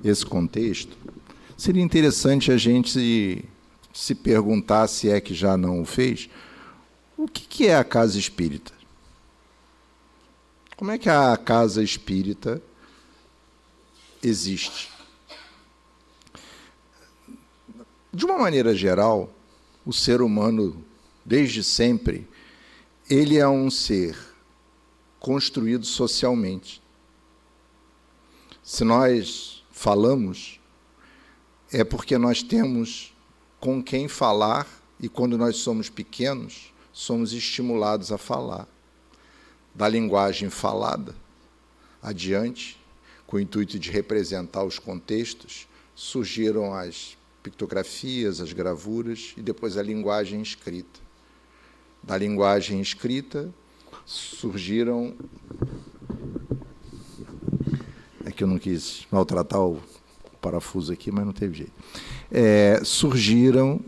esse contexto, seria interessante a gente se perguntar, se é que já não o fez, o que é a casa espírita? Como é que a casa espírita existe? De uma maneira geral, o ser humano, desde sempre, ele é um ser construído socialmente. Se nós falamos, é porque nós temos com quem falar, e quando nós somos pequenos, somos estimulados a falar. Da linguagem falada adiante, com o intuito de representar os contextos, surgiram as pictografias, as gravuras e depois a linguagem escrita. Da linguagem escrita surgiram... É que eu não quis maltratar o parafuso aqui, mas não teve jeito. Surgiram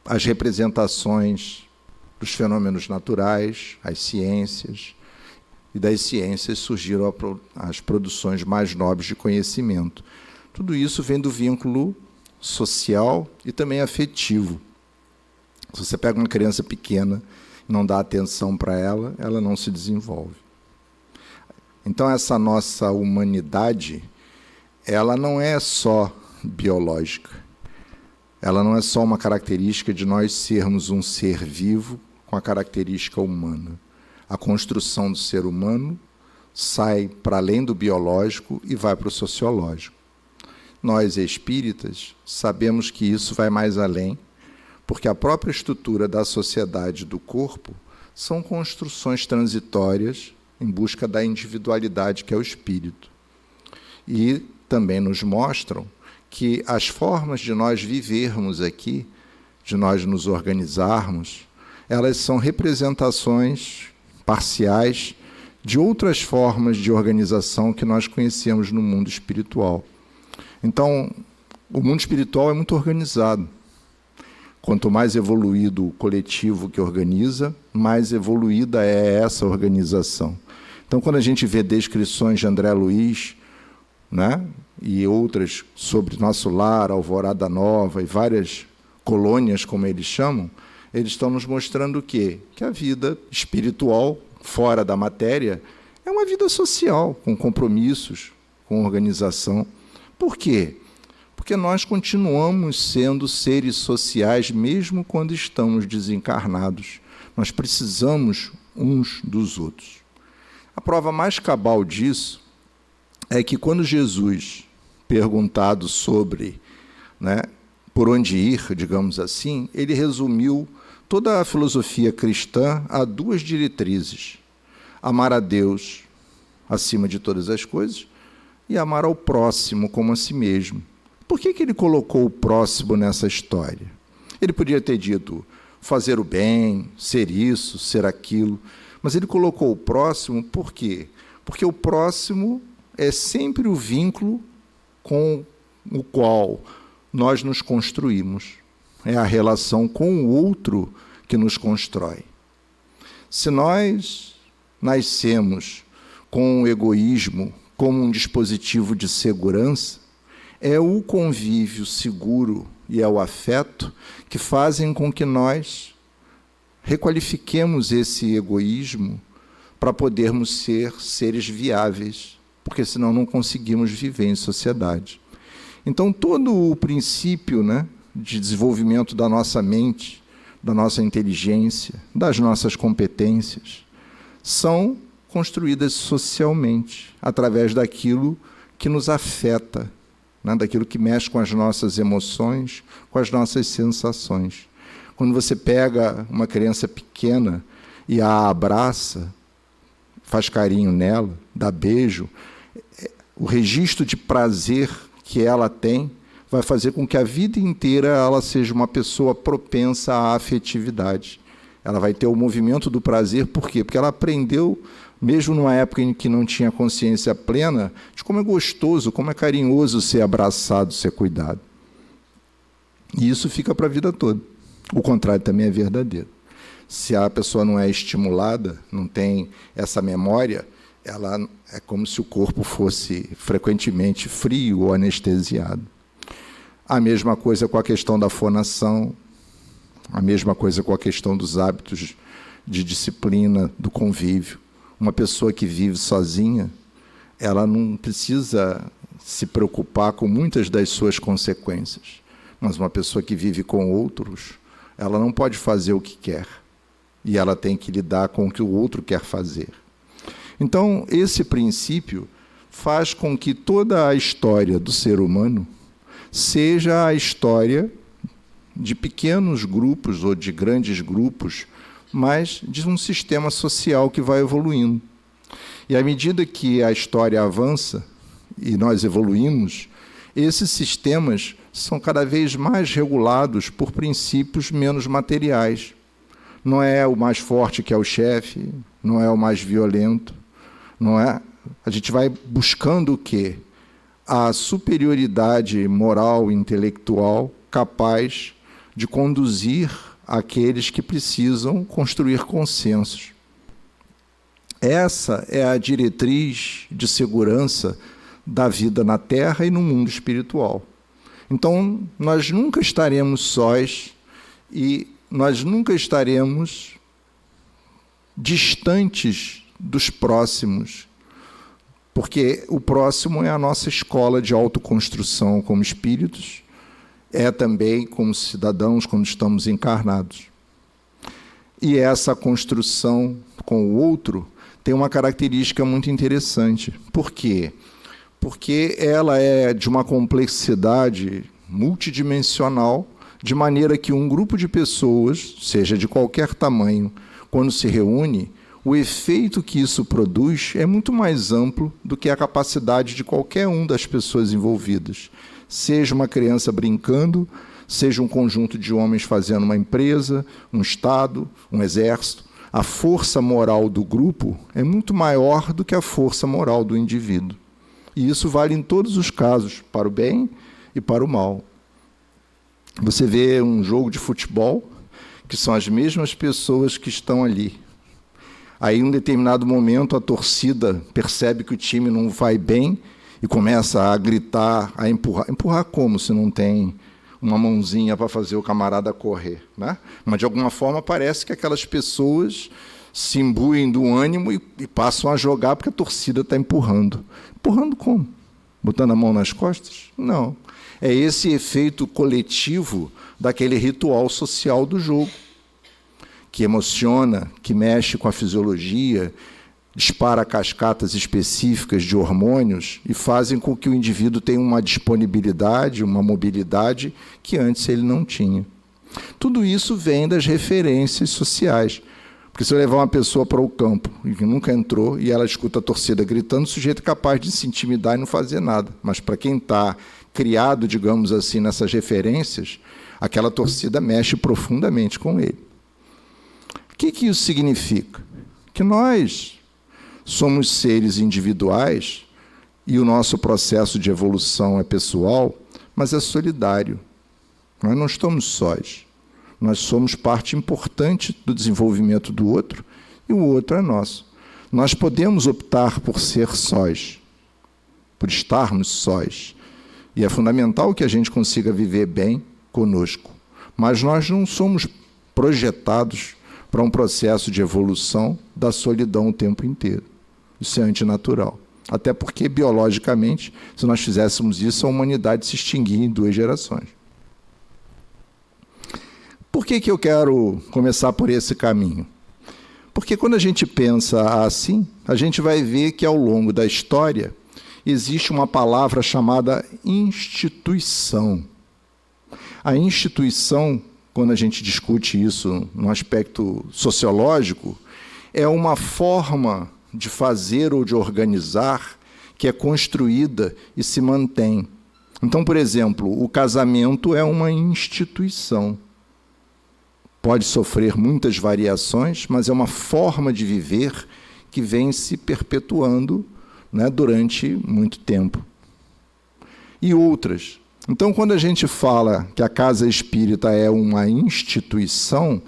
as representações dos fenômenos naturais, as ciências, e das ciências surgiram as produções mais nobres de conhecimento. Tudo isso vem do vínculo social e também afetivo. Se você pega uma criança pequena e não dá atenção para ela, ela não se desenvolve. Então, essa nossa humanidade, ela não é só biológica. Ela não é só uma característica de nós sermos um ser vivo com a característica humana. A construção do ser humano sai para além do biológico e vai para o sociológico. Nós, espíritas, sabemos que isso vai mais além, porque a própria estrutura da sociedade do corpo são construções transitórias em busca da individualidade que é o espírito. E também nos mostram que as formas de nós vivermos aqui, de nós nos organizarmos, elas são representações parciais de outras formas de organização que nós conhecemos no mundo espiritual. Então, o mundo espiritual é muito organizado. Quanto mais evoluído o coletivo que organiza, mais evoluída é essa organização. Então, quando a gente vê descrições de André Luiz, né, e outras sobre Nosso Lar, Alvorada Nova e várias colônias, como eles chamam, eles estão nos mostrando o quê? Que a vida espiritual, fora da matéria, é uma vida social, com compromissos, com organização. Por quê? Porque nós continuamos sendo seres sociais, mesmo quando estamos desencarnados. Nós precisamos uns dos outros. A prova mais cabal disso é que quando Jesus, perguntado sobre, né, por onde ir, digamos assim, ele resumiu toda a filosofia cristã a duas diretrizes: amar a Deus acima de todas as coisas e amar ao próximo como a si mesmo. Por que ele colocou o próximo nessa história? Ele podia ter dito fazer o bem, ser isso, ser aquilo, mas ele colocou o próximo por quê? Porque o próximo é sempre o vínculo com o qual nós nos construímos. É a relação com o outro que nos constrói. Se nós nascemos com o egoísmo como um dispositivo de segurança, é o convívio seguro e é o afeto que fazem com que nós requalifiquemos esse egoísmo para podermos ser seres viáveis, porque senão não conseguimos viver em sociedade. Então, todo o princípio, né, de desenvolvimento da nossa mente, da nossa inteligência, das nossas competências, são construídas socialmente, através daquilo que nos afeta, né, daquilo que mexe com as nossas emoções, com as nossas sensações. Quando você pega uma criança pequena e a abraça, faz carinho nela, dá beijo, o registro de prazer que ela tem vai fazer com que a vida inteira ela seja uma pessoa propensa à afetividade. Ela vai ter o movimento do prazer, por quê? Porque ela aprendeu, mesmo numa época em que não tinha consciência plena, de como é gostoso, como é carinhoso ser abraçado, ser cuidado. E isso fica para a vida toda. O contrário também é verdadeiro. Se a pessoa não é estimulada, não tem essa memória, É como se o corpo fosse frequentemente frio ou anestesiado. A mesma coisa com a questão da fonação, a mesma coisa com a questão dos hábitos de disciplina, do convívio. Uma pessoa que vive sozinha, ela não precisa se preocupar com muitas das suas consequências. Mas uma pessoa que vive com outros, ela não pode fazer o que quer. E ela tem que lidar com o que o outro quer fazer. Então, esse princípio faz com que toda a história do ser humano seja a história de pequenos grupos ou de grandes grupos, mas de um sistema social que vai evoluindo. E à medida que a história avança e nós evoluímos, esses sistemas são cada vez mais regulados por princípios menos materiais. Não é o mais forte que é o chefe, não é o mais violento, não é? A gente vai buscando o quê? A superioridade moral e intelectual capaz de conduzir aqueles que precisam construir consensos. Essa é a diretriz de segurança da vida na Terra e no mundo espiritual. Então, nós nunca estaremos sós e nós nunca estaremos distantes dos próximos, porque o próximo é a nossa escola de autoconstrução como espíritos, é também como cidadãos quando estamos encarnados. E essa construção com o outro tem uma característica muito interessante. Por quê? Porque ela é de uma complexidade multidimensional, de maneira que um grupo de pessoas, seja de qualquer tamanho, quando se reúne, o efeito que isso produz é muito mais amplo do que a capacidade de qualquer uma das pessoas envolvidas. Seja uma criança brincando, seja um conjunto de homens fazendo uma empresa, um Estado, um exército. A força moral do grupo é muito maior do que a força moral do indivíduo. E isso vale em todos os casos, para o bem e para o mal. Você vê um jogo de futebol, que são as mesmas pessoas que estão ali. Aí, em um determinado momento, a torcida percebe que o time não vai bem e começa a gritar, a empurrar. Empurrar como se não tem uma mãozinha para fazer o camarada correr, né? Mas, de alguma forma, parece que aquelas pessoas se imbuem do ânimo e passam a jogar porque a torcida está empurrando. Empurrando como? Botando a mão nas costas? Não. É esse efeito coletivo daquele ritual social do jogo, que emociona, que mexe com a fisiologia, dispara cascatas específicas de hormônios e fazem com que o indivíduo tenha uma disponibilidade, uma mobilidade que antes ele não tinha. Tudo isso vem das referências sociais. Porque se eu levar uma pessoa para o campo, que nunca entrou, e ela escuta a torcida gritando, o sujeito é capaz de se intimidar e não fazer nada. Mas para quem está criado, digamos assim, nessas referências, aquela torcida mexe profundamente com ele. O que isso significa? Que nós somos seres individuais e o nosso processo de evolução é pessoal, mas é solidário. Nós não estamos sós. Nós somos parte importante do desenvolvimento do outro e o outro é nosso. Nós podemos optar por ser sós, por estarmos sós. E é fundamental que a gente consiga viver bem conosco. Mas nós não somos projetados para um processo de evolução da solidão o tempo inteiro. Isso é antinatural. Até porque, biologicamente, se nós fizéssemos isso, a humanidade se extinguia em 2 gerações. Por que eu quero começar por esse caminho? Porque quando a gente pensa assim, a gente vai ver que, ao longo da história, existe uma palavra chamada instituição. A instituição, quando a gente discute isso no aspecto sociológico, é uma forma de fazer ou de organizar que é construída e se mantém. Então, por exemplo, o casamento é uma instituição. Pode sofrer muitas variações, mas é uma forma de viver que vem se perpetuando, né, durante muito tempo. E outras. Então, quando a gente fala que a casa espírita é uma instituição,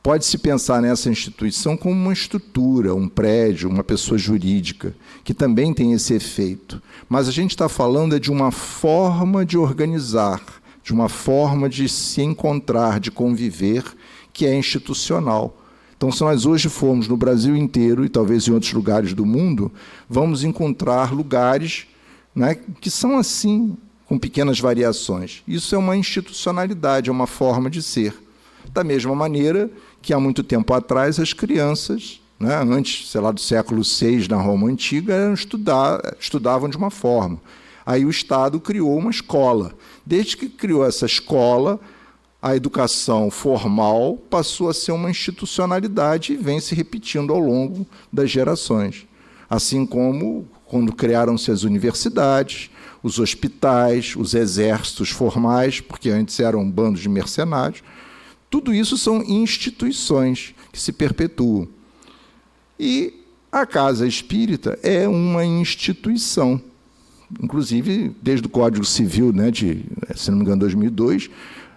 Pode-se pensar nessa instituição como uma estrutura, um prédio, uma pessoa jurídica, que também tem esse efeito. Mas a gente está falando de uma forma de organizar, de uma forma de se encontrar, de conviver, que é institucional. Então, se nós hoje formos no Brasil inteiro, e talvez em outros lugares do mundo, vamos encontrar lugares, né, que são assim, com pequenas variações. Isso é uma institucionalidade, é uma forma de ser. Da mesma maneira que, há muito tempo atrás, as crianças, né, antes, sei lá, do século VI, na Roma Antiga, estudavam de uma forma. Aí o Estado criou uma escola. Desde que criou essa escola, a educação formal passou a ser uma institucionalidade e vem se repetindo ao longo das gerações. Assim como quando criaram-se as universidades, os hospitais, os exércitos formais, porque antes eram bandos de mercenários. Tudo isso são instituições que se perpetuam. E a Casa Espírita é uma instituição. Inclusive, desde o Código Civil, né, se não me engano, 2002,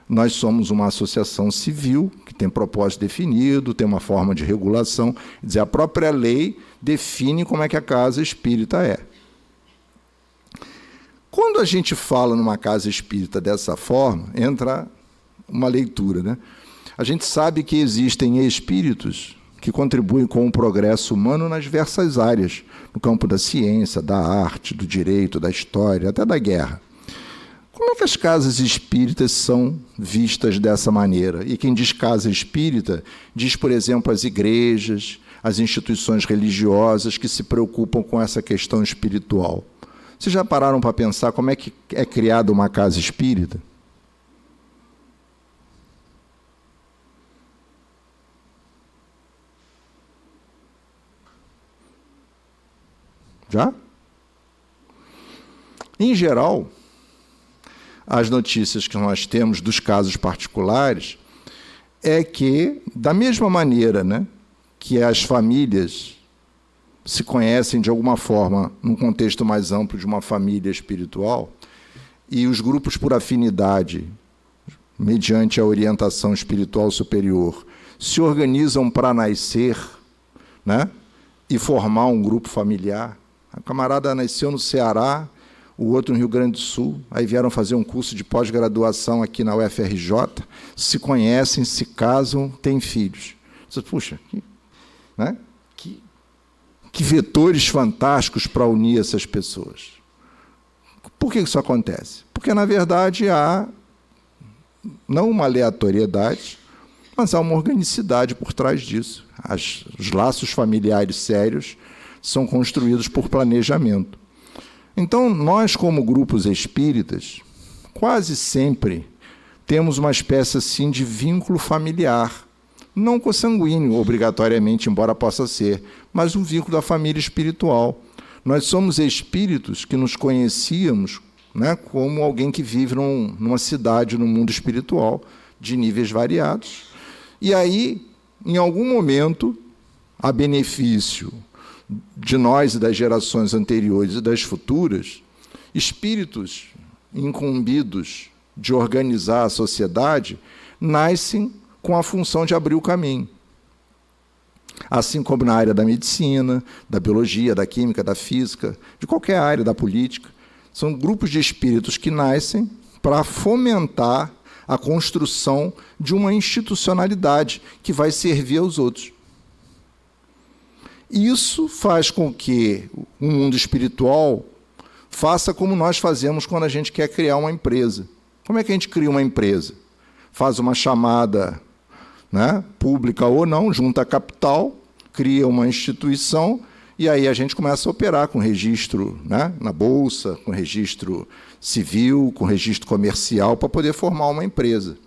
nós somos uma associação civil que tem propósito definido, tem uma forma de regulação. Quer dizer, a própria lei define como é que a Casa Espírita é. Quando a gente fala numa Casa Espírita dessa forma, entra uma leitura, né? A gente sabe que existem espíritos que contribuem com o progresso humano nas diversas áreas, no campo da ciência, da arte, do direito, da história, até da guerra. Como é que as casas espíritas são vistas dessa maneira? E quem diz casa espírita diz, por exemplo, as igrejas, as instituições religiosas que se preocupam com essa questão espiritual. Vocês já pararam para pensar como é que é criada uma casa espírita? Já? Em geral, as notícias que nós temos dos casos particulares é que, da mesma maneira, né, que as famílias se conhecem de alguma forma num contexto mais amplo de uma família espiritual, e os grupos por afinidade, mediante a orientação espiritual superior, se organizam para nascer, né, e formar um grupo familiar. A camarada nasceu no Ceará, o outro no Rio Grande do Sul, aí vieram fazer um curso de pós-graduação aqui na UFRJ, se conhecem, se casam, têm filhos. Você, puxa, que vetores fantásticos para unir essas pessoas. Por que isso acontece? Porque, na verdade, há não uma aleatoriedade, mas há uma organicidade por trás disso. Os laços familiares sérios são construídos por planejamento. Então, nós, como grupos espíritas, quase sempre temos uma espécie assim de vínculo familiar, não consanguíneo, obrigatoriamente, embora possa ser, mas um vínculo da família espiritual. Nós somos espíritos que nos conhecíamos, né, como alguém que vive numa cidade, num mundo espiritual, de níveis variados. E aí, em algum momento, a benefício de nós e das gerações anteriores e das futuras, espíritos incumbidos de organizar a sociedade nascem com a função de abrir o caminho. Assim como na área da medicina, da biologia, da química, da física, de qualquer área, da política. São grupos de espíritos que nascem para fomentar a construção de uma institucionalidade que vai servir aos outros. Isso faz com que o mundo espiritual faça como nós fazemos quando a gente quer criar uma empresa. Como é que a gente cria uma empresa? Faz uma chamada, né, pública ou não, junta capital, cria uma instituição e aí a gente começa a operar com registro, né, na bolsa, com registro civil, com registro comercial, para poder formar uma empresa.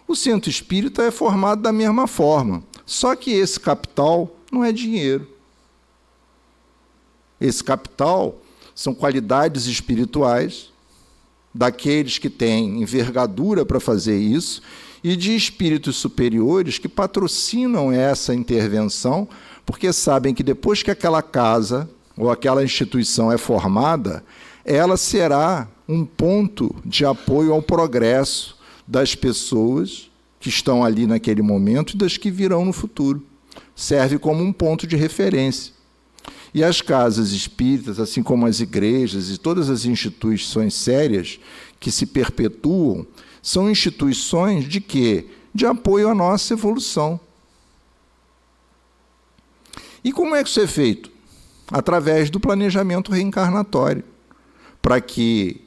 O centro espírita é formado da mesma forma, só que esse capital não é dinheiro. Esse capital são qualidades espirituais daqueles que têm envergadura para fazer isso e de espíritos superiores que patrocinam essa intervenção, porque sabem que depois que aquela casa ou aquela instituição é formada, ela será um ponto de apoio ao progresso das pessoas que estão ali naquele momento e das que virão no futuro. Serve como um ponto de referência. E as casas espíritas, assim como as igrejas e todas as instituições sérias que se perpetuam, são instituições de quê? De apoio à nossa evolução. E como é que isso é feito? Através do planejamento reencarnatório, para que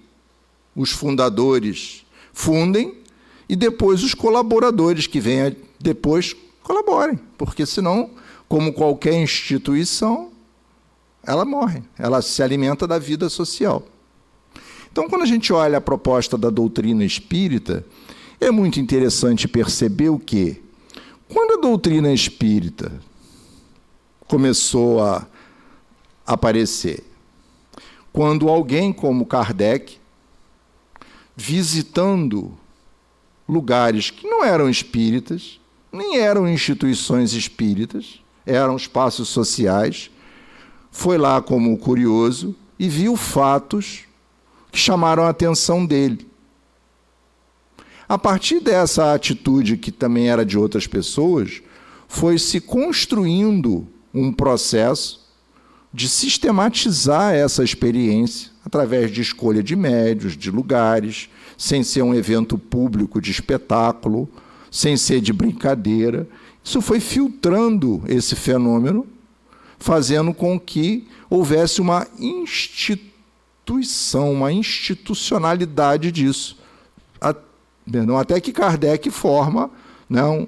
os fundadores fundem e depois os colaboradores que venham depois colaborem, porque senão, como qualquer instituição, ela morre, ela se alimenta da vida social. Então, quando a gente olha a proposta da doutrina espírita, é muito interessante perceber o quê? Quando a doutrina espírita começou a aparecer, quando alguém como Kardec, visitando lugares que não eram espíritas, nem eram instituições espíritas, eram espaços sociais, foi lá como curioso e viu fatos que chamaram a atenção dele. A partir dessa atitude, que também era de outras pessoas, foi se construindo um processo de sistematizar essa experiência através de escolha de médios, de lugares, sem ser um evento público de espetáculo, sem ser de brincadeira. Isso foi filtrando esse fenômeno, fazendo com que houvesse uma instituição, uma institucionalidade disso. Até que Kardec forma, né, um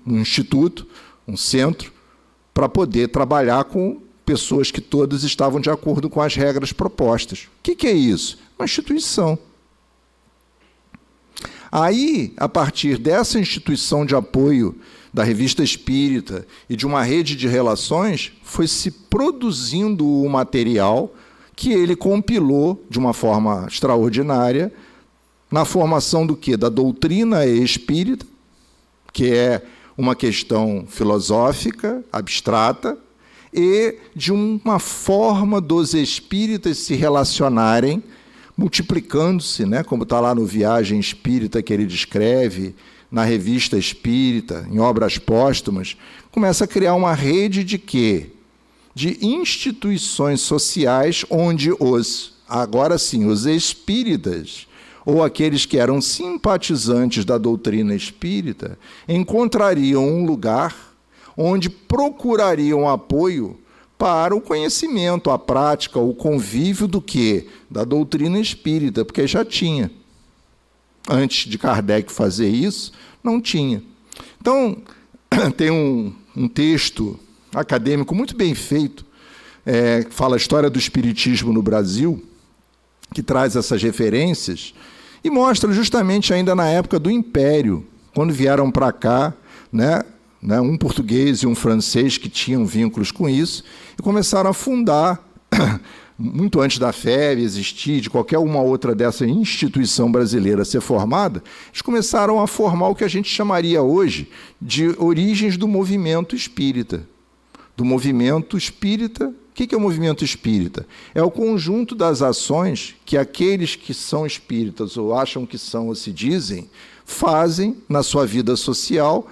instituto, um centro, para poder trabalhar com pessoas que todas estavam de acordo com as regras propostas. O que é isso? Uma instituição. Aí, a partir dessa instituição de apoio da Revista Espírita e de uma rede de relações, foi se produzindo o material que ele compilou de uma forma extraordinária na formação do quê? Da doutrina espírita, que é uma questão filosófica, abstrata, e de uma forma dos espíritas se relacionarem, multiplicando-se, né? Como está lá no Viagem Espírita que ele descreve, na Revista Espírita, em obras póstumas, começa a criar uma rede de quê? De instituições sociais onde agora sim, os espíritas, ou aqueles que eram simpatizantes da doutrina espírita, encontrariam um lugar onde procurariam apoio para o conhecimento, a prática, o convívio do quê? Da doutrina espírita, porque já tinha. Antes de Kardec fazer isso, não tinha. Então, tem um texto acadêmico muito bem feito, que fala a história do espiritismo no Brasil, que traz essas referências, e mostra justamente ainda na época do Império, quando vieram para cá, né, um português e um francês que tinham vínculos com isso, e começaram a fundar, muito antes da FEB existir, de qualquer uma outra dessa instituição brasileira ser formada, eles começaram a formar o que a gente chamaria hoje de origens do movimento espírita. Do movimento espírita. O que é o movimento espírita? É o conjunto das ações que aqueles que são espíritas, ou acham que são, ou se dizem, fazem na sua vida social,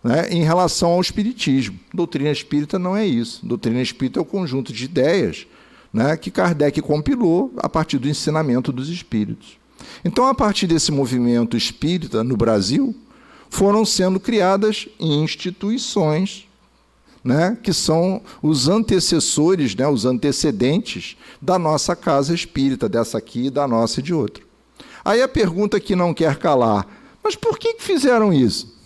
né, em relação ao espiritismo. Doutrina espírita não é isso. Doutrina espírita é o conjunto de ideias, né, que Kardec compilou a partir do ensinamento dos espíritos. Então, a partir desse movimento espírita no Brasil, foram sendo criadas instituições, né, que são os antecessores, né, os antecedentes da nossa casa espírita, dessa aqui e da nossa e de outra. Aí a pergunta que não quer calar, mas por que fizeram isso?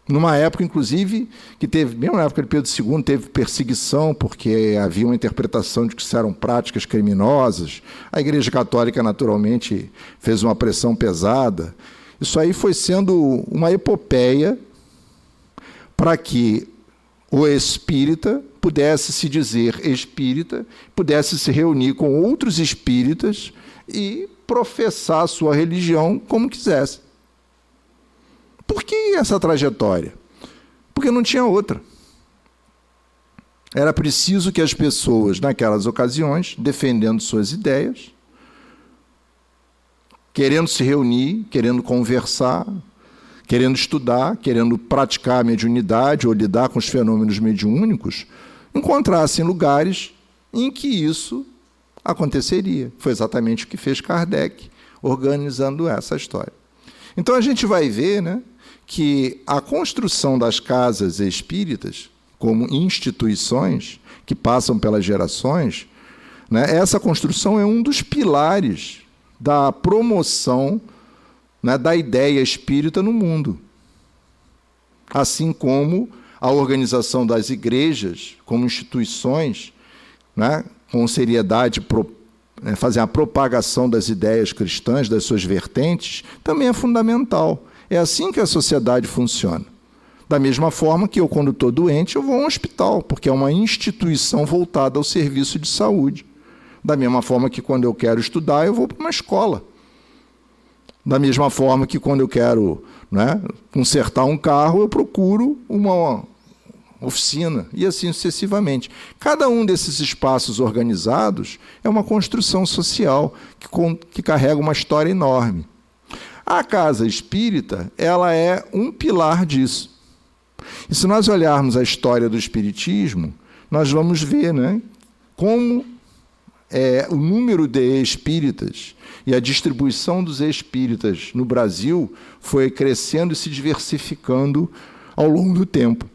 Numa época, inclusive, que teve, mesmo na época de Pedro II, teve perseguição, porque havia uma interpretação de que isso eram práticas criminosas. A Igreja Católica, naturalmente, fez uma pressão pesada. Isso aí foi sendo uma epopeia para que o espírita pudesse se dizer espírita, pudesse se reunir com outros espíritas e professar a sua religião como quisesse. Por que essa trajetória? Porque não tinha outra. Era preciso que as pessoas, naquelas ocasiões, defendendo suas ideias, querendo se reunir, querendo conversar, querendo estudar, querendo praticar a mediunidade ou lidar com os fenômenos mediúnicos, encontrassem lugares em que isso aconteceria. Foi exatamente o que fez Kardec, organizando essa história. Então a gente vai ver, né, que a construção das casas espíritas, como instituições que passam pelas gerações, né, essa construção é um dos pilares da promoção, né, da ideia espírita no mundo. Assim como a organização das igrejas como instituições, né, com seriedade, fazer a propagação das ideias cristãs, das suas vertentes, também é fundamental. É assim que a sociedade funciona. Da mesma forma que eu, quando estou doente, eu vou a um hospital, porque é uma instituição voltada ao serviço de saúde. Da mesma forma que quando eu quero estudar, eu vou para uma escola. Da mesma forma que quando eu quero, né, consertar um carro, eu procuro uma oficina, e assim sucessivamente. Cada um desses espaços organizados é uma construção social que carrega uma história enorme. A casa espírita, ela é um pilar disso. E se nós olharmos a história do espiritismo, nós vamos ver, né, como o número de espíritas e a distribuição dos espíritas no Brasil foi crescendo e se diversificando ao longo do tempo.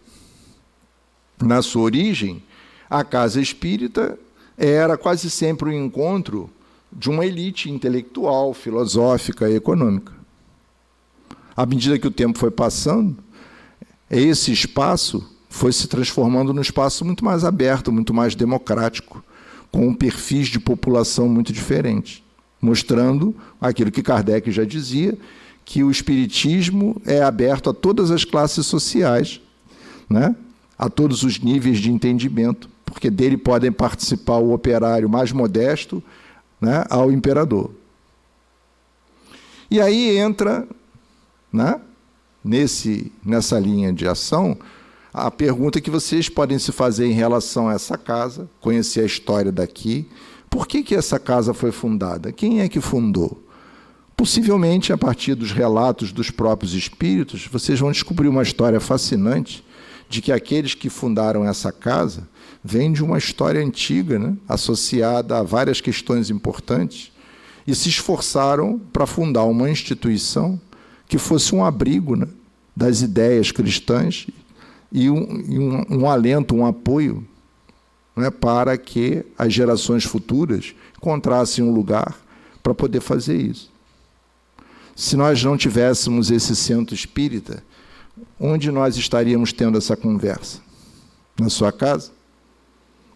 Na sua origem, a casa espírita era quase sempre um encontro de uma elite intelectual, filosófica e econômica. À medida que o tempo foi passando, esse espaço foi se transformando num espaço muito mais aberto, muito mais democrático, com perfis de população muito diferentes, mostrando aquilo que Kardec já dizia, que o espiritismo é aberto a todas as classes sociais, né? A todos os níveis de entendimento, porque dele podem participar o operário mais modesto, né, ao imperador. E aí entra, né, nessa linha de ação, a pergunta que vocês podem se fazer em relação a essa casa, conhecer a história daqui. Por que essa casa foi fundada? Quem é que fundou? Possivelmente, a partir dos relatos dos próprios espíritos, vocês vão descobrir uma história fascinante de que aqueles que fundaram essa casa vêm de uma história antiga, né, associada a várias questões importantes, e se esforçaram para fundar uma instituição que fosse um abrigo, né, das ideias cristãs e um alento, um apoio, né, para que as gerações futuras encontrassem um lugar para poder fazer isso. Se nós não tivéssemos esse centro espírita, onde nós estaríamos tendo essa conversa? Na sua casa?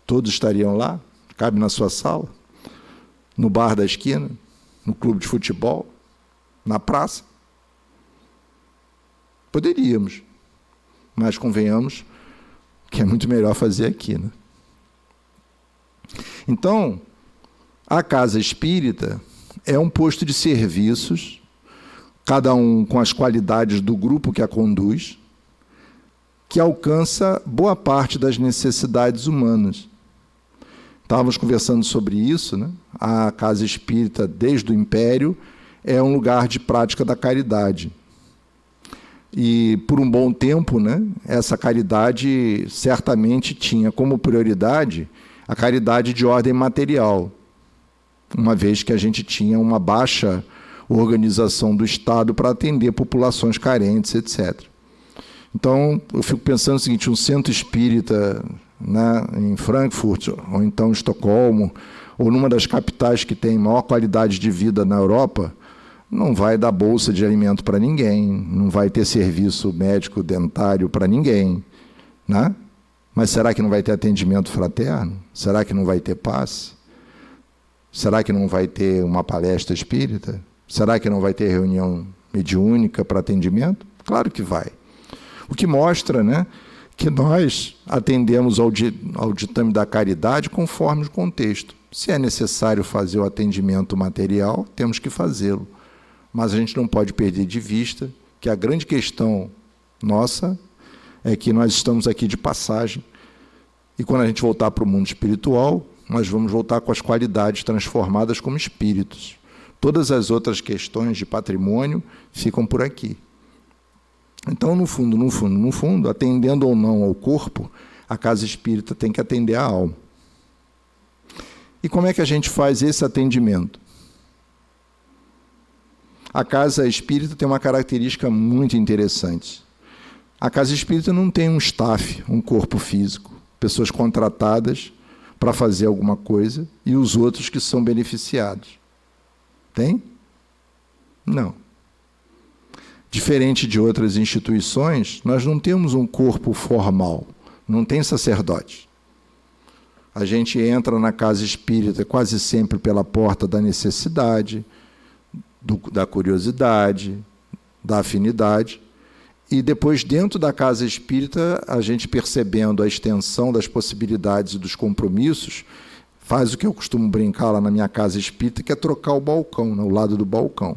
Todos estariam lá? Cabe na sua sala? No bar da esquina? No clube de futebol? Na praça? Poderíamos, mas convenhamos que é muito melhor fazer aqui, né? Então, a casa espírita é um posto de serviços, cada um com as qualidades do grupo que a conduz, que alcança boa parte das necessidades humanas. Estávamos conversando sobre isso, né? A casa espírita, desde o Império, é um lugar de prática da caridade. E, por um bom tempo, né, essa caridade certamente tinha como prioridade a caridade de ordem material, uma vez que a gente tinha uma baixa organização do Estado para atender populações carentes, etc. Então, eu fico pensando o seguinte, um centro espírita, né, em Frankfurt, ou então em Estocolmo, ou numa das capitais que tem maior qualidade de vida na Europa, não vai dar bolsa de alimento para ninguém, não vai ter serviço médico dentário para ninguém, né? Mas será que não vai ter atendimento fraterno? Será que não vai ter paz? Será que não vai ter uma palestra espírita? Será que não vai ter reunião mediúnica para atendimento? Claro que vai. O que mostra, né, que nós atendemos ao ditame da caridade conforme o contexto. Se é necessário fazer o atendimento material, temos que fazê-lo. Mas a gente não pode perder de vista que a grande questão nossa é que nós estamos aqui de passagem e quando a gente voltar para o mundo espiritual, nós vamos voltar com as qualidades transformadas como espíritos. Todas as outras questões de patrimônio ficam por aqui. Então, no fundo, atendendo ou não ao corpo, a casa espírita tem que atender à alma. E como é que a gente faz esse atendimento? A casa espírita tem uma característica muito interessante. A casa espírita não tem um staff, um corpo físico, pessoas contratadas para fazer alguma coisa e os outros que são beneficiados. Tem? Não. Diferente de outras instituições, nós não temos um corpo formal, não tem sacerdote. A gente entra na casa espírita quase sempre pela porta da necessidade, da curiosidade, da afinidade, e depois, dentro da casa espírita, a gente percebendo a extensão das possibilidades e dos compromissos, faz o que eu costumo brincar lá na minha casa espírita, que é trocar o balcão, né, o lado do balcão.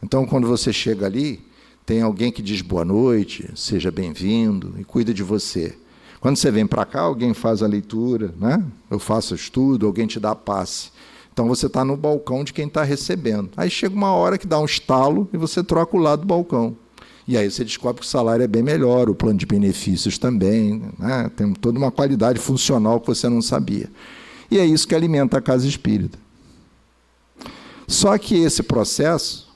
Então, quando você chega ali, tem alguém que diz boa noite, seja bem-vindo e cuida de você. Quando você vem para cá, alguém faz a leitura, né? Eu faço o estudo, alguém te dá a passe. Então, você está no balcão de quem está recebendo. Aí chega uma hora que dá um estalo e você troca o lado do balcão. E aí você descobre que o salário é bem melhor, o plano de benefícios também, né? Tem toda uma qualidade funcional que você não sabia. E é isso que alimenta a casa espírita. Só que esse processo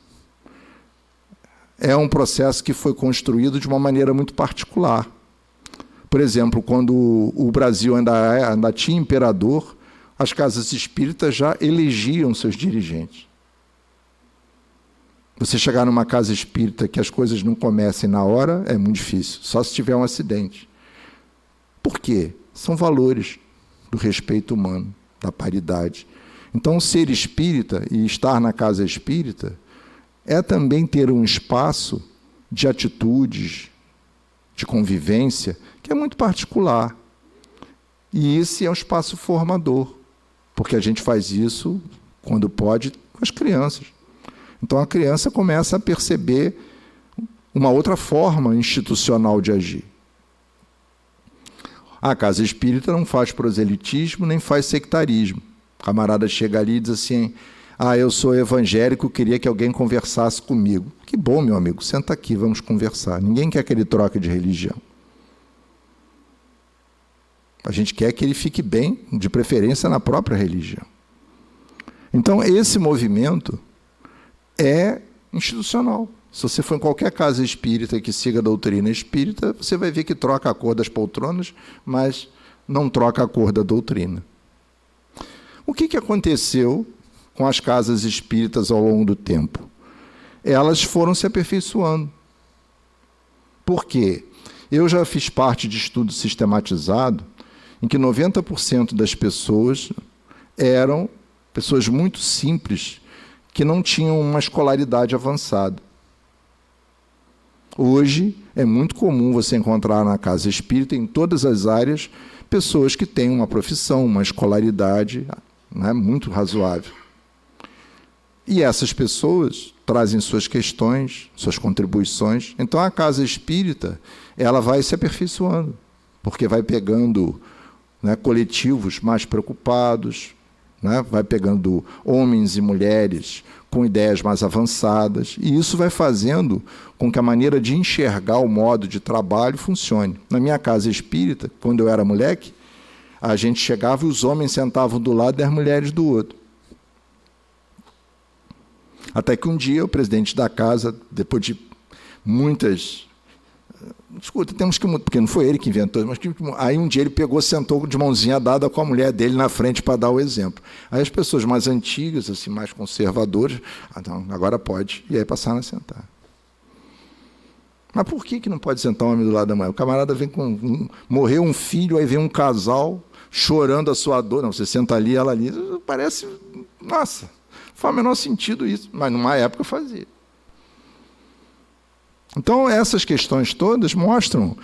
é um processo que foi construído de uma maneira muito particular. Por exemplo, quando o Brasil ainda tinha imperador, as casas espíritas já elegiam seus dirigentes. Você chegar numa casa espírita que as coisas não comecem na hora é muito difícil, só se tiver um acidente. Por quê? São valores do respeito humano, da paridade. Então, ser espírita e estar na casa espírita é também ter um espaço de atitudes, de convivência, que é muito particular. E esse é um espaço formador, porque a gente faz isso, quando pode, com as crianças. Então, a criança começa a perceber uma outra forma institucional de agir. A casa espírita não faz proselitismo, nem faz sectarismo. O camarada chega ali e diz assim: eu sou evangélico, queria que alguém conversasse comigo. Que bom, meu amigo, senta aqui, vamos conversar. Ninguém quer que ele troque de religião. A gente quer que ele fique bem, de preferência na própria religião. Então, esse movimento é institucional. Se você for em qualquer casa espírita que siga a doutrina espírita, você vai ver que troca a cor das poltronas, mas não troca a cor da doutrina. O que aconteceu com as casas espíritas ao longo do tempo? Elas foram se aperfeiçoando. Por quê? Eu já fiz parte de estudo sistematizado em que 90% das pessoas eram pessoas muito simples, que não tinham uma escolaridade avançada. Hoje, é muito comum você encontrar na casa espírita, em todas as áreas, pessoas que têm uma profissão, uma escolaridade, né, muito razoável. E essas pessoas trazem suas questões, suas contribuições. Então, a casa espírita, ela vai se aperfeiçoando, porque vai pegando, né, coletivos mais preocupados, né, vai pegando homens e mulheres com ideias mais avançadas, e isso vai fazendo com que a maneira de enxergar o modo de trabalho funcione. Na minha casa espírita, quando eu era moleque, a gente chegava e os homens sentavam do lado e as mulheres do outro. Até que um dia o presidente da casa, depois de muitas... Escuta, temos que mudar, porque não foi ele que inventou, mas aí um dia ele pegou, sentou de mãozinha dada com a mulher dele na frente para dar o exemplo. Aí as pessoas mais antigas, assim, mais conservadoras, não, agora pode, e aí passaram a sentar. Mas por que não pode sentar um homem do lado da mulher? O camarada vem morreu um filho, aí vem um casal chorando a sua dor. Não, você senta ali, ela ali. Parece, nossa, faz o menor sentido isso, mas numa época fazia. Então, essas questões todas mostram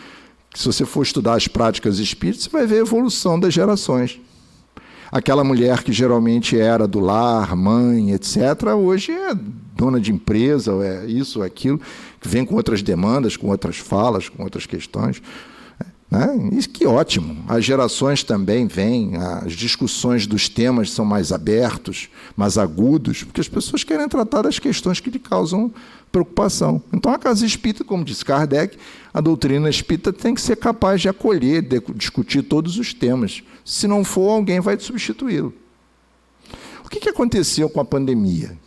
que, se você for estudar as práticas espíritas, você vai ver a evolução das gerações. Aquela mulher que geralmente era do lar, mãe, etc., hoje é dona de empresa, ou é isso ou aquilo, que vem com outras demandas, com outras falas, com outras questões. Né? Isso que ótimo. As gerações também vêm, as discussões dos temas são mais abertos, mais agudos, porque as pessoas querem tratar das questões que lhe causam preocupação. Então, a casa espírita, como disse Kardec, a doutrina espírita tem que ser capaz de acolher, de discutir todos os temas. Se não for, alguém vai substituí-lo. O que aconteceu com a pandemia?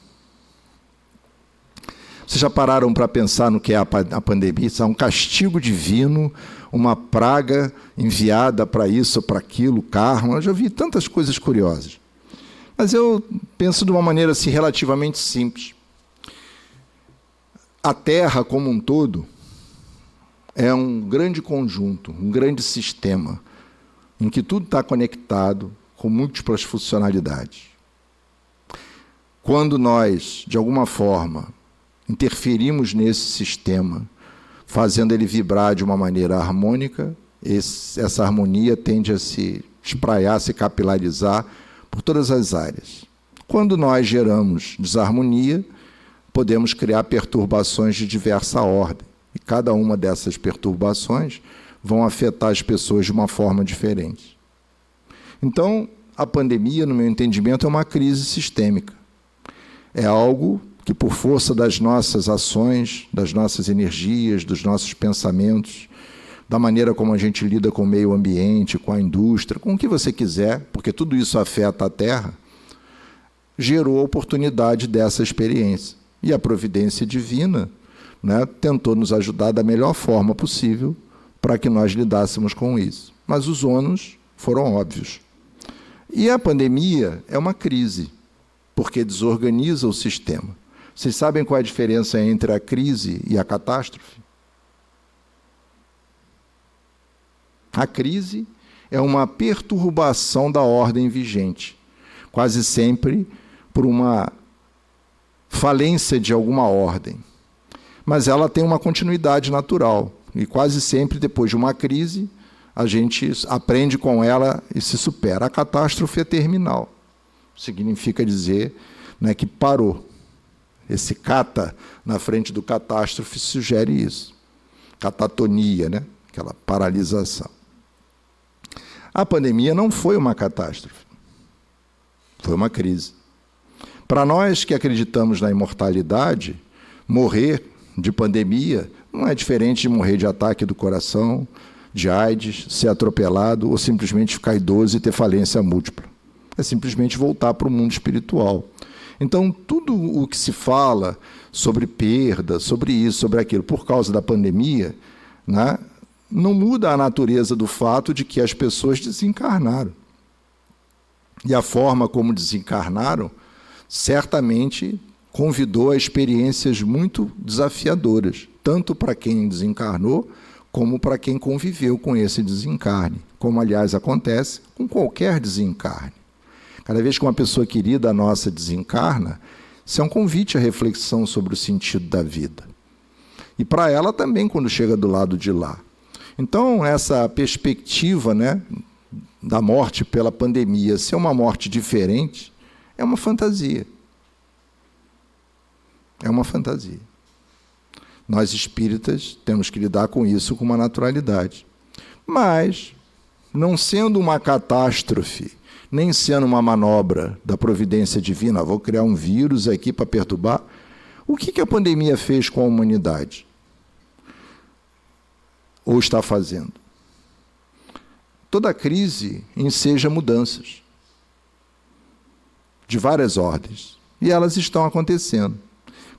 Vocês já pararam para pensar no que é a pandemia? Isso é um castigo divino, uma praga enviada para isso ou para aquilo, karma. Eu já vi tantas coisas curiosas. Mas eu penso de uma maneira assim, relativamente simples. A Terra, como um todo, é um grande conjunto, um grande sistema, em que tudo está conectado, com múltiplas funcionalidades. Quando nós, de alguma forma, interferimos nesse sistema, fazendo ele vibrar de uma maneira harmônica, essa harmonia tende a se espraiar, se capilarizar por todas as áreas. Quando nós geramos desarmonia, podemos criar perturbações de diversa ordem. E cada uma dessas perturbações vão afetar as pessoas de uma forma diferente. Então, a pandemia, no meu entendimento, é uma crise sistêmica. É algo que, por força das nossas ações, das nossas energias, dos nossos pensamentos, da maneira como a gente lida com o meio ambiente, com a indústria, com o que você quiser, porque tudo isso afeta a Terra, gerou a oportunidade dessa experiência. E a providência divina, né, tentou nos ajudar da melhor forma possível para que nós lidássemos com isso. Mas os ônus foram óbvios. E a pandemia é uma crise, porque desorganiza o sistema. Vocês sabem qual é a diferença entre a crise e a catástrofe? A crise é uma perturbação da ordem vigente, quase sempre por uma falência de alguma ordem. Mas ela tem uma continuidade natural, e quase sempre, depois de uma crise, a gente aprende com ela e se supera. A catástrofe é terminal. Significa dizer, né, que parou. Esse cata na frente do catástrofe sugere isso. Catatonia, né? Aquela paralisação. A pandemia não foi uma catástrofe. Foi uma crise. Para nós que acreditamos na imortalidade, morrer de pandemia não é diferente de morrer de ataque do coração, de AIDS, ser atropelado ou simplesmente ficar idoso e ter falência múltipla. É simplesmente voltar para o mundo espiritual. Então, tudo o que se fala sobre perda, sobre isso, sobre aquilo, por causa da pandemia, né, não muda a natureza do fato de que as pessoas desencarnaram. E a forma como desencarnaram, certamente convidou a experiências muito desafiadoras, tanto para quem desencarnou, como para quem conviveu com esse desencarne, como, aliás, acontece com qualquer desencarne. Cada vez que uma pessoa querida nossa desencarna, isso é um convite à reflexão sobre o sentido da vida. E para ela também, quando chega do lado de lá. Então, essa perspectiva, né, da morte pela pandemia ser uma morte diferente, é uma fantasia. É uma fantasia. Nós espíritas temos que lidar com isso com uma naturalidade. Mas, não sendo uma catástrofe, nem sendo uma manobra da providência divina, vou criar um vírus aqui para perturbar, o que a pandemia fez com a humanidade? Ou está fazendo? Toda crise enseja mudanças de várias ordens, e elas estão acontecendo.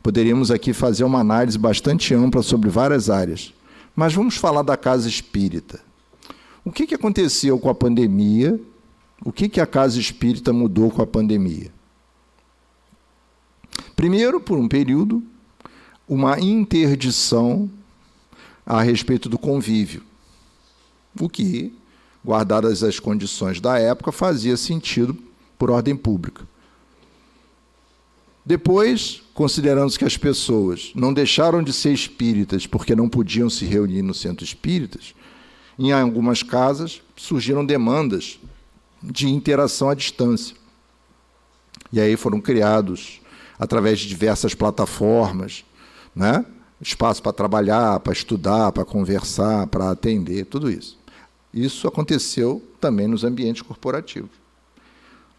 Poderíamos aqui fazer uma análise bastante ampla sobre várias áreas, mas vamos falar da casa espírita. O que aconteceu com a pandemia? O que a casa espírita mudou com a pandemia? Primeiro, por um período, uma interdição a respeito do convívio, o que, guardadas as condições da época, fazia sentido por ordem pública. Depois, considerando que as pessoas não deixaram de ser espíritas porque não podiam se reunir no centro espíritas, em algumas casas surgiram demandas de interação à distância. E aí foram criados, através de diversas plataformas, né, espaço para trabalhar, para estudar, para conversar, para atender, tudo isso. Isso aconteceu também nos ambientes corporativos.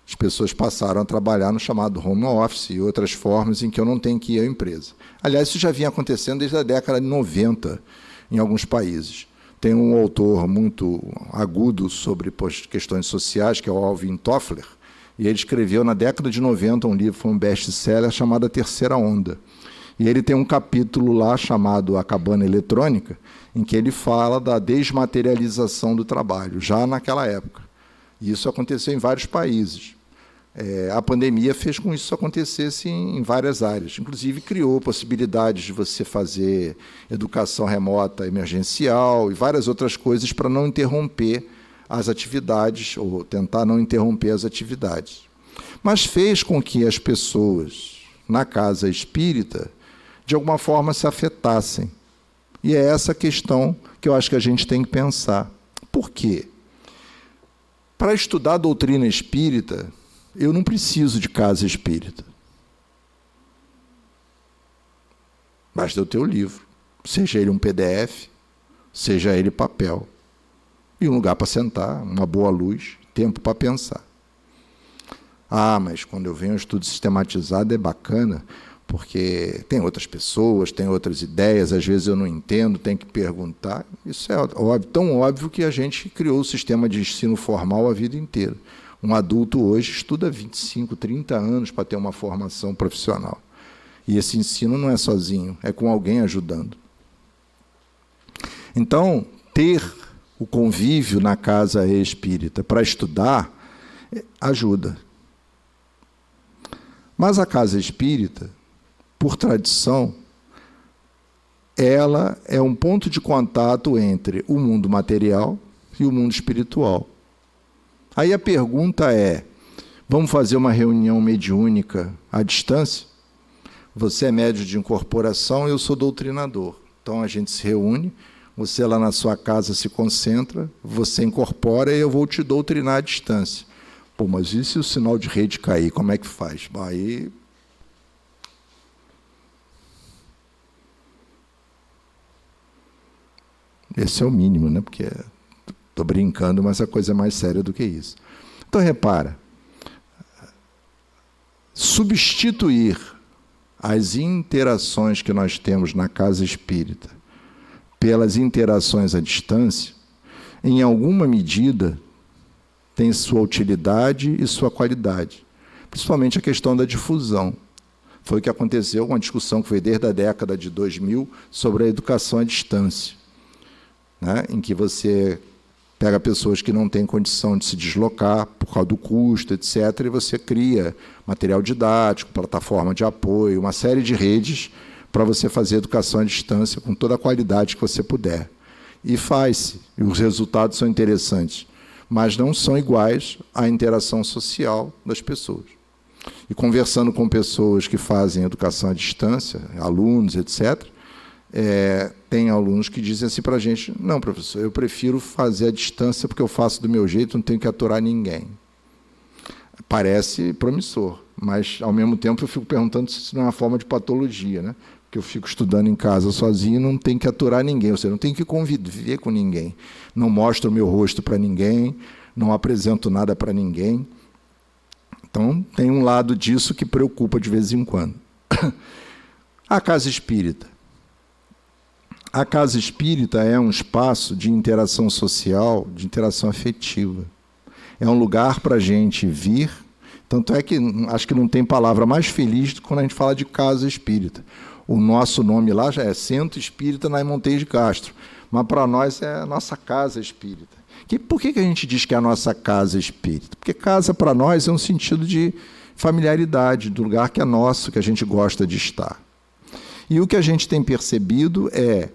As pessoas passaram a trabalhar no chamado home office e outras formas em que eu não tenho que ir à empresa. Aliás, isso já vinha acontecendo desde a década de 90 em alguns países. Tem um autor muito agudo sobre questões sociais, que é o Alvin Toffler, e ele escreveu na década de 90 um livro, foi um best-seller, chamado A Terceira Onda. E ele tem um capítulo lá chamado A Cabana Eletrônica, em que ele fala da desmaterialização do trabalho, já naquela época. E isso aconteceu em vários países. A pandemia fez com que isso acontecesse em várias áreas. Inclusive, criou possibilidades de você fazer educação remota emergencial e várias outras coisas para não interromper as atividades, ou tentar não interromper as atividades. Mas fez com que as pessoas na casa espírita, de alguma forma, se afetassem. E é essa questão que eu acho que a gente tem que pensar. Por quê? Para estudar a doutrina espírita, eu não preciso de casa espírita. Basta eu ter o livro, seja ele um PDF, seja ele papel. E um lugar para sentar, uma boa luz, tempo para pensar. Mas quando eu venho ao estudo sistematizado é bacana, porque tem outras pessoas, tem outras ideias, às vezes eu não entendo, tenho que perguntar. Isso é óbvio, tão óbvio que a gente criou o sistema de ensino formal a vida inteira. Um adulto hoje estuda 25, 30 anos para ter uma formação profissional. E esse ensino não é sozinho, é com alguém ajudando. Então, ter o convívio na casa espírita para estudar ajuda. Mas a casa espírita, por tradição, ela é um ponto de contato entre o mundo material e o mundo espiritual. Aí a pergunta é, vamos fazer uma reunião mediúnica à distância? Você é médium de incorporação, eu sou doutrinador. Então a gente se reúne, você lá na sua casa se concentra, você incorpora e eu vou te doutrinar à distância. Pô, mas e se o sinal de rede cair, como é que faz? Aí... Esse é o mínimo, né? Porque estou brincando, mas a coisa é mais séria do que isso. Então, repara, substituir as interações que nós temos na casa espírita pelas interações à distância, em alguma medida, tem sua utilidade e sua qualidade. Principalmente a questão da difusão. Foi o que aconteceu, uma discussão que foi desde a década de 2000 sobre a educação à distância, né? Em que você pega pessoas que não têm condição de se deslocar por causa do custo, etc., e você cria material didático, plataforma de apoio, uma série de redes para você fazer educação à distância com toda a qualidade que você puder. E faz-se, e os resultados são interessantes, mas não são iguais à interação social das pessoas. E conversando com pessoas que fazem educação à distância, alunos, etc., tem alunos que dizem assim para a gente, não, professor, eu prefiro fazer à distância porque eu faço do meu jeito, não tenho que aturar ninguém. Parece promissor, mas, ao mesmo tempo, eu fico perguntando se isso não é uma forma de patologia, né? Porque eu fico estudando em casa sozinho e não tenho que aturar ninguém, ou seja, não tenho que conviver com ninguém. Não mostro o meu rosto para ninguém, não apresento nada para ninguém. Então, tem um lado disso que preocupa de vez em quando. A casa espírita. A casa espírita é um espaço de interação social, de interação afetiva. É um lugar para a gente vir, tanto é que acho que não tem palavra mais feliz do que quando a gente fala de casa espírita. O nosso nome lá já é Centro Espírita Naim Monteiro de Castro, mas para nós é a nossa casa espírita. Por que a gente diz que é a nossa casa espírita? Porque casa para nós é um sentido de familiaridade, do lugar que é nosso, que a gente gosta de estar. E o que a gente tem percebido é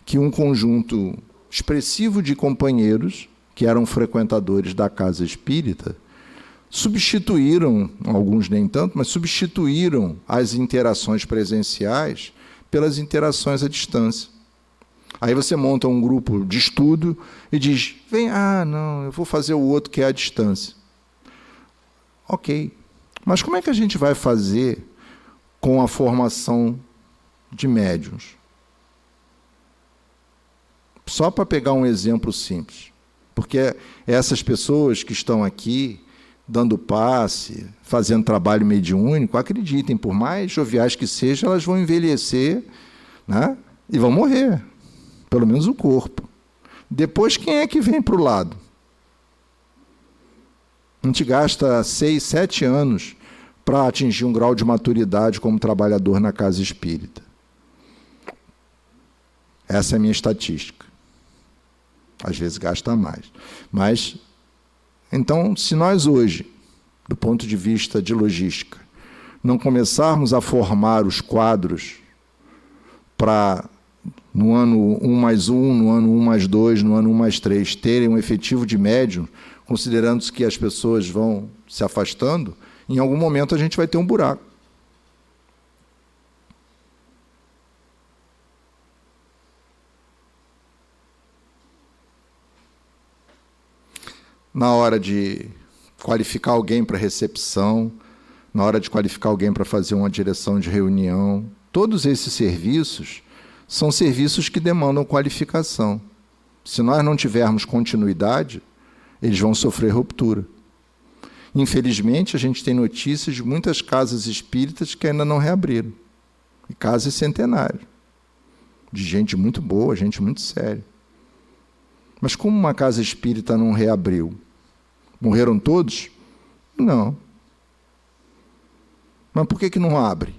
que um conjunto expressivo de companheiros que eram frequentadores da casa espírita substituíram, alguns nem tanto, mas substituíram as interações presenciais pelas interações à distância. Aí você monta um grupo de estudo e diz, não, eu vou fazer o outro que é à distância. Ok, mas como é que a gente vai fazer com a formação de médiuns? Só para pegar um exemplo simples. Porque essas pessoas que estão aqui, dando passe, fazendo trabalho mediúnico, acreditem, por mais joviais que sejam, elas vão envelhecer, né? E vão morrer, pelo menos o corpo. Depois, quem é que vem para o lado? A gente gasta 6, 7 anos para atingir um grau de maturidade como trabalhador na casa espírita. Essa é a minha estatística. Às vezes gasta mais. Mas, então, se nós hoje, do ponto de vista de logística, não começarmos a formar os quadros para, no ano 1+1, no ano 1+2, no ano 1+3, terem um efetivo de médium, considerando que as pessoas vão se afastando, em algum momento a gente vai ter um buraco. Na hora de qualificar alguém para recepção, na hora de qualificar alguém para fazer uma direção de reunião, todos esses serviços são serviços que demandam qualificação. Se nós não tivermos continuidade, eles vão sofrer ruptura. Infelizmente, a gente tem notícias de muitas casas espíritas que ainda não reabriram. E casas centenárias. De gente muito boa, gente muito séria. Mas como uma casa espírita não reabriu? Morreram todos? Não. Mas por que não abre?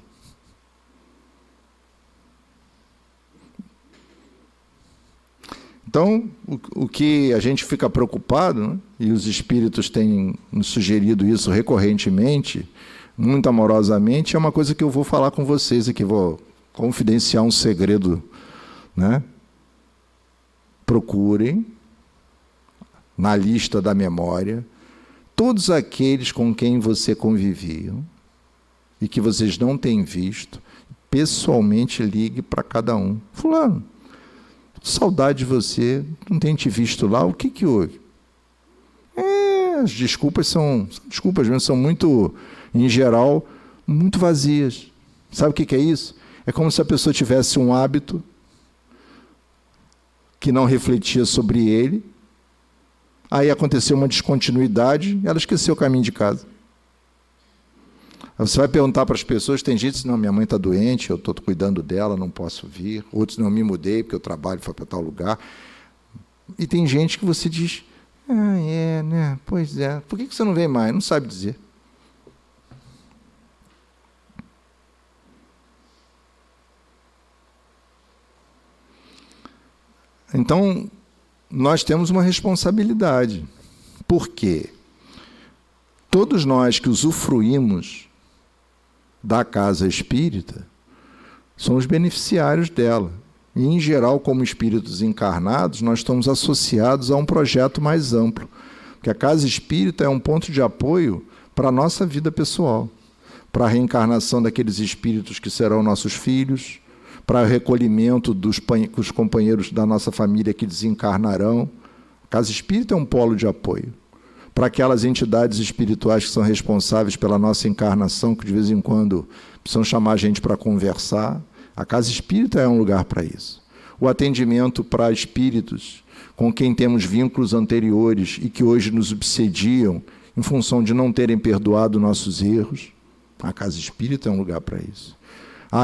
Então, o que a gente fica preocupado, né, e os espíritos têm nos sugerido isso recorrentemente, muito amorosamente, é uma coisa que eu vou falar com vocês aqui, vou confidenciar um segredo, né? Procurem, na lista da memória, todos aqueles com quem você convivia e que vocês não têm visto, pessoalmente ligue para cada um. Fulano, saudade de você, não tenho te visto lá, o que houve? As desculpas são desculpas mesmo, são muito, em geral, muito vazias. Sabe o que é isso? É como se a pessoa tivesse um hábito que não refletia sobre ele, aí aconteceu uma descontinuidade e ela esqueceu o caminho de casa. Você vai perguntar para as pessoas, tem gente que diz, não, minha mãe está doente, eu estou cuidando dela, não posso vir. Outros, não, me mudei porque o trabalho foi para tal lugar. E tem gente que você diz, né? Pois é, por que você não vem mais? Não sabe dizer. Então, nós temos uma responsabilidade. Por quê? Todos nós que usufruímos da casa espírita somos beneficiários dela. E, em geral, como espíritos encarnados, nós estamos associados a um projeto mais amplo. Porque a casa espírita é um ponto de apoio para a nossa vida pessoal, para a reencarnação daqueles espíritos que serão nossos filhos, para o recolhimento dos companheiros da nossa família que desencarnarão. A casa espírita é um polo de apoio para aquelas entidades espirituais que são responsáveis pela nossa encarnação, que de vez em quando precisam chamar a gente para conversar. A casa espírita é um lugar para isso. O atendimento para espíritos com quem temos vínculos anteriores e que hoje nos obsediam em função de não terem perdoado nossos erros. A casa espírita é um lugar para isso.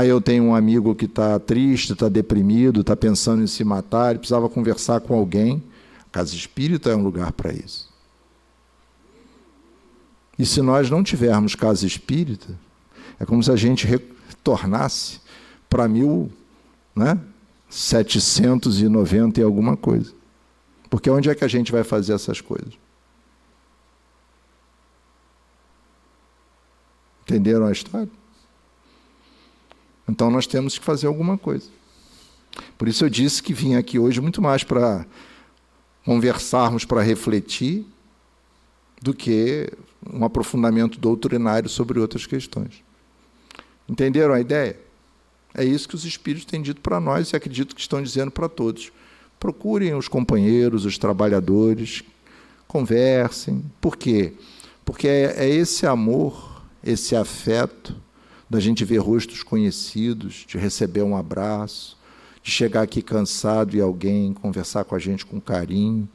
Eu tenho um amigo que está triste, está deprimido, está pensando em se matar, ele precisava conversar com alguém. A casa espírita é um lugar para isso. E se nós não tivermos casa espírita, é como se a gente retornasse para 1790 e alguma coisa. Porque onde é que a gente vai fazer essas coisas? Entenderam a história? Então nós temos que fazer alguma coisa. Por isso eu disse que vim aqui hoje muito mais para conversarmos, para refletir, do que um aprofundamento doutrinário sobre outras questões. Entenderam a ideia? É isso que os espíritos têm dito para nós e acredito que estão dizendo para todos. Procurem os companheiros, os trabalhadores, conversem. Por quê? Porque é esse amor, esse afeto, da gente ver rostos conhecidos, de receber um abraço, de chegar aqui cansado e alguém conversar com a gente com carinho,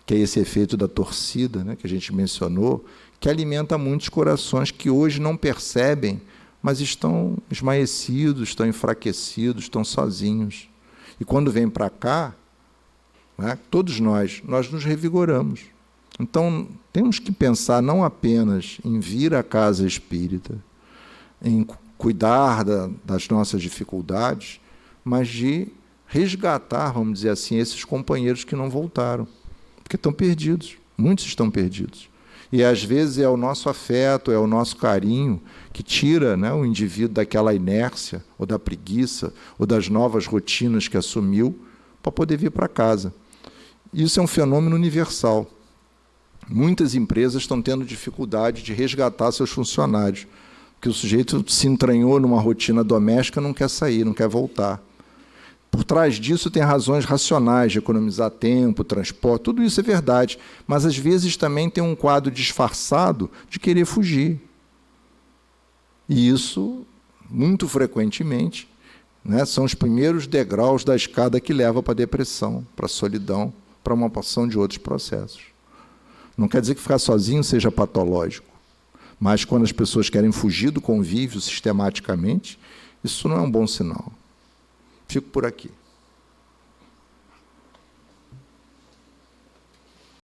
que é esse efeito da torcida, né, que a gente mencionou, que alimenta muitos corações que hoje não percebem, mas estão esmaecidos, estão enfraquecidos, estão sozinhos. E quando vem para cá, né, todos nós nos revigoramos. Então, temos que pensar não apenas em vir à casa espírita, em cuidar das nossas dificuldades, mas de resgatar, vamos dizer assim, esses companheiros que não voltaram, porque estão perdidos, muitos estão perdidos. E, às vezes, é o nosso afeto, é o nosso carinho que tira, né, o indivíduo daquela inércia, ou da preguiça, ou das novas rotinas que assumiu, para poder vir para casa. Isso é um fenômeno universal. Muitas empresas estão tendo dificuldade de resgatar seus funcionários, porque o sujeito se entranhou numa rotina doméstica, não quer sair, não quer voltar. Por trás disso tem razões racionais de economizar tempo, transporte, tudo isso é verdade, mas às vezes também tem um quadro disfarçado de querer fugir. E isso, muito frequentemente, né, são os primeiros degraus da escada que leva para a depressão, para a solidão, para uma porção de outros processos. Não quer dizer que ficar sozinho seja patológico, mas quando as pessoas querem fugir do convívio sistematicamente, isso não é um bom sinal. Fico por aqui.